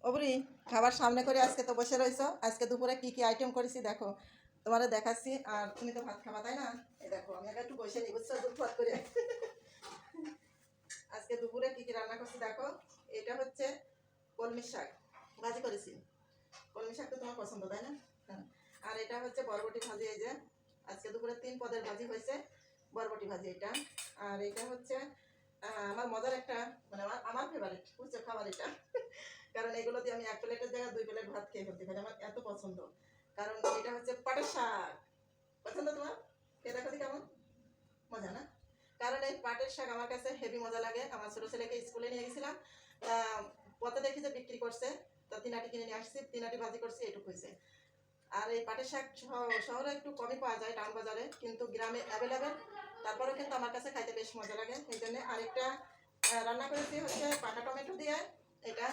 ওবরি খাবার সামনে করে আজকে তো বসে রয়েছো। আজকে দুপুরে কি কি আইটেম করেছি দেখো, তোমারে দেখাচ্ছি। আর তুমি তো ভাত খাবা তাই না? এই দেখো আমি একটু বসে নিই, বুঝছো, দুধ ভাত করে। আজকে দুপুরে কি কি রান্না করছি দেখো। এটা হচ্ছে কলমি শাক ভাজি করেছি। কলমি শাক তো তোমার পছন্দ তাই না? হ্যাঁ। আর এটা হচ্ছে বরবটি ভাজি। এই যে আজকে দুপুরে 3 পদের ভাজি হয়েছে, বরবটি ভাজি এটা। আর এটা হচ্ছে আমার মজার একটা, মানে আমার ফেভারিট বুঝছো খাবার এটা। কারণ এগুলো দিয়ে আমি 1 প্লেটের জায়গায় 2 প্লেট ভাত খেয়ে ফেলতে পারি, আমার এত পছন্দ। কারণ এটা হচ্ছে পাটের শাক। পছন্দ তোমার? খেয়ে দেখো কেমন মজা না? কারণ এই পাটের শাক আমার কাছে হেভি মজা লাগে। আমার ছোট ছেলেকে স্কুলে নিয়ে গেছিলাম, পথে দেখি যে বিক্রি করছে, তো 3 আটি কিনে নিয়ে আসছি, 3 আটি ভাজি করছি, এটুকু হয়েছে। আর এই পাটের শাক শহরে একটু কমই পাওয়া যায়, টাউন বাজারে, কিন্তু গ্রামে অ্যাভেলেবেল। তারপরেও কিন্তু আমার কাছে খাইতে বেশ মজা লাগে। এই জন্য আরেকটা রান্না করেছি হচ্ছে পাকা টমেটো দিয়ে। এটা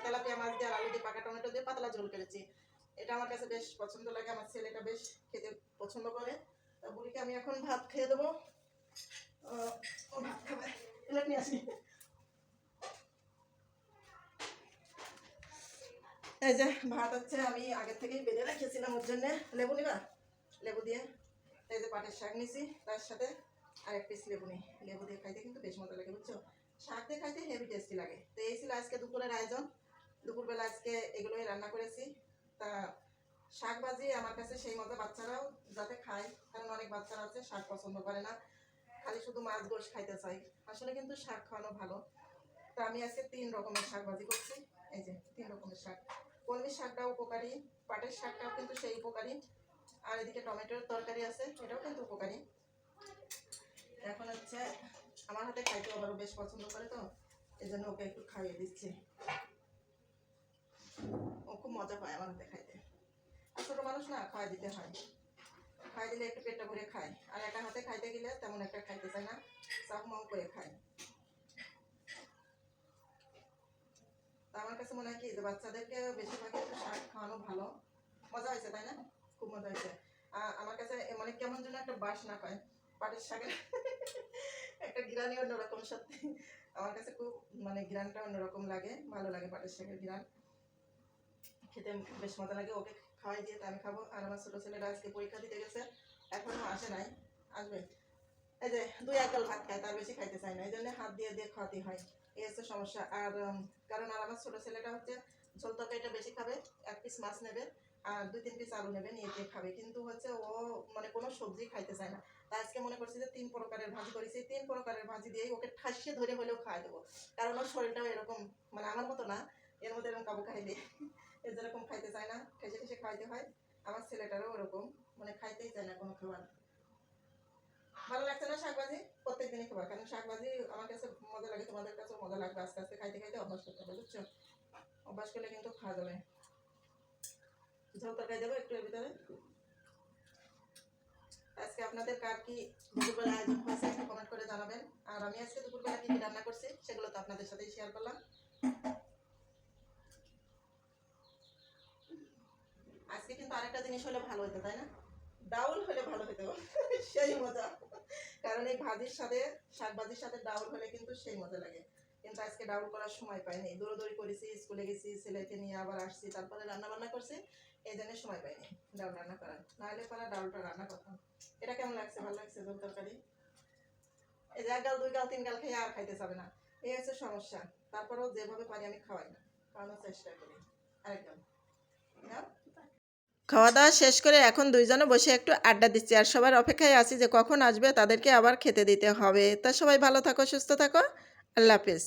তেলাপিয়া মাছ দিয়ে আর আলু দিয়ে পাকা টমেটো দিয়ে পাতলা ঝোল করেছি। এটা আমার কাছে বেশ পছন্দ লাগে, আমার ছেলেটা বেশ খেতে পছন্দ করে। বুড়িকে আমি এখন ভাত খেয়ে দেবো। ভাত খাবে, প্লেট নিয়ে আসি। এই যে ভাত হচ্ছে আমি আগে থেকেই বেঁধে রেখেছিলাম ওর জন্য। লেবু নিবা? লেবু দিয়ে এই যে পাটের শাক নিছি, তার সাথে আর 1 পিস লেবু নিই। লেবু দিয়ে খাইতে কিন্তু বেশ মজা লাগে, বুঝছো। শাক দিয়ে খাইতে হেভি টেস্টি লাগে। তো এই ছিল আজকে দুপুরের আয়োজন। দুপুরবেলা আজকে এগুলোই রান্না করেছি। তা শাক ভাজি আমার কাছে সেই মতো, বাচ্চারাও যাতে খায়, কারণ অনেক বাচ্চারা আছে শাক পছন্দ করে না, খালি শুধু মাছ গোশ খাইতে চাই। আসলে কিন্তু শাক খাওয়ানো ভালো। তো আমি আজকে 3 রকমের শাক ভাজি করছি। এই যে 3 রকমের শাক। কলমি শাকটাও উপকারী, পাটের শাকটাও কিন্তু সেই উপকারী, আর এদিকে টমেটোর তরকারি আছে, এটাও কিন্তু উপকারী। এখন হচ্ছে আমার হাতে খাইতে আবারও বেশ পছন্দ করে, তো এই জন্য ওকে একটু খাইয়ে দিচ্ছি। ও খুব মজা পায় আমার হাতে খাইতে। ছোট মানুষ না, খাওয়াই দিতে হয়। খাই দিলে একটু পেটটা ভরে খায়, আর একা হাতে খাইতে গেলে তেমন একটা খাইতে চায় না, চাপ মাও করে খায়। তা আমার কাছে মনে হয় কি যে বাচ্চাদেরকে বেশিরভাগ একটু শাক খাওয়ানো ভালো। মজা হয়েছে তাই না? খুব মজা হয়েছে। আমার কাছে মানে কেমন যেন একটা বাসনা পায় পাটের শাকের। একটা ঘ্রাণই অন্যরকম, সত্যি। আমার কাছে খুব মানে ঘ্রাণটা অন্যরকম লাগে, ভালো লাগে পাটের শাকের ঘ্রাণ। খেতে বেশ মজা লাগে। ওকে খাওয়াই দিয়ে আমি খাবো। আর আমার ছোটো ছেলেরা আজকে পরীক্ষা দিতে গেছে, এখনো আসে নাই, আসবে। এই যে 2-1 গাল ভাত খায়, তার বেশি খাইতে চায় না, এই জন্য হাত দিয়ে দিয়ে খাওয়াতে হয়। এই হচ্ছে সমস্যা। আর কারণ আর আমার ছোটো ছেলেটা হচ্ছে ঝোল তরকারিটা বেশি খাবে, 1 পিস মাছ নেবে আর 2-3 পিস আলু নেবে, নিয়ে দিয়ে খাবে। কিন্তু হচ্ছে ও মানে কোনো সবজি খাইতে চায় না। তা আজকে মনে করছি যে 3 প্রকারের ভাজি করেছি, 3 প্রকারের ভাজি দিয়েই ওকে ঠাসিয়ে ধরে হলেও খাওয়াই দেবো। কারণ ওর শরীরটাও এরকম, মানে আমার মতো না, এর মধ্যে এরকম কাবু খাইলে এ যেরকম খাইতে চায় না, ঠেসে ঠেসে খাইতে হয়। আমার ছেলেটারও ওরকম, মানে খাইতেই চায় না কোনো খাবার। ভালো লাগছে না শাকভাজি? প্রত্যেক দিনই খাবার, কারণ শাকভাজি আমার কাছে মজা লাগে, তোমাদের কাছেও মজা লাগবে। আস্তে আস্তে খাইতে খাইতে অভ্যাস করতে হবে, বুঝছো। অভ্যাস করলে কিন্তু খাওয়া যাবে। ঝোল তরকারি দেবো একটু এর ভিতরে। আজকে আপনাদের কার কি দুপুরবেলা আয়োজন হয়েছে একটু কমেন্ট করে জানাবেন। আর আমি আজকে দুপুরবেলা কি কি রান্না করছি সেগুলো তো আপনাদের সাথেই শেয়ার করলাম। আজকে কিন্তু আরেকটা জিনিস হলে ভালো হতো তাই না? ডাউল হলে ভালো হতো। সেই মজা। কারণ এই ভাজির সাথে, শাক ভাজির সাথে ডাউল হলে কিন্তু সেই মজা লাগে। কিন্তু আজকে ডাউল করার সময় পাইনি, দৌড়াদৌড়ি করেছি, স্কুলে গেছি, ছেলেকে নিয়ে আবার আসছি, তারপরে রান্না বান্না করছি, এই জন্য সময় পাইনি ডাউল রান্না করার। নাহলে পরে ডাউলটা রান্না করতাম। এটা কেমন লাগছে? ভালো লাগছে ঝোল তরকারি? এই যে 1 গাল 2 গাল 3 গাল খেয়ে আর খাইতে চাবে না, এই হচ্ছে সমস্যা। তারপরেও যেভাবে পারি আমি খাওয়াই না, খাওয়ানোর চেষ্টা করি। আরেকদম খাওয়া দাওয়া শেষ করে এখন দুইজনে বসে একটু আড্ডা দিচ্ছি, আর সবার অপেক্ষায় আছি যে কখন আসবে, তাদেরকে আবার খেতে দিতে হবে। তা সবাই ভালো থাকো, সুস্থ থাকো, আল্লাহ হাফেজ।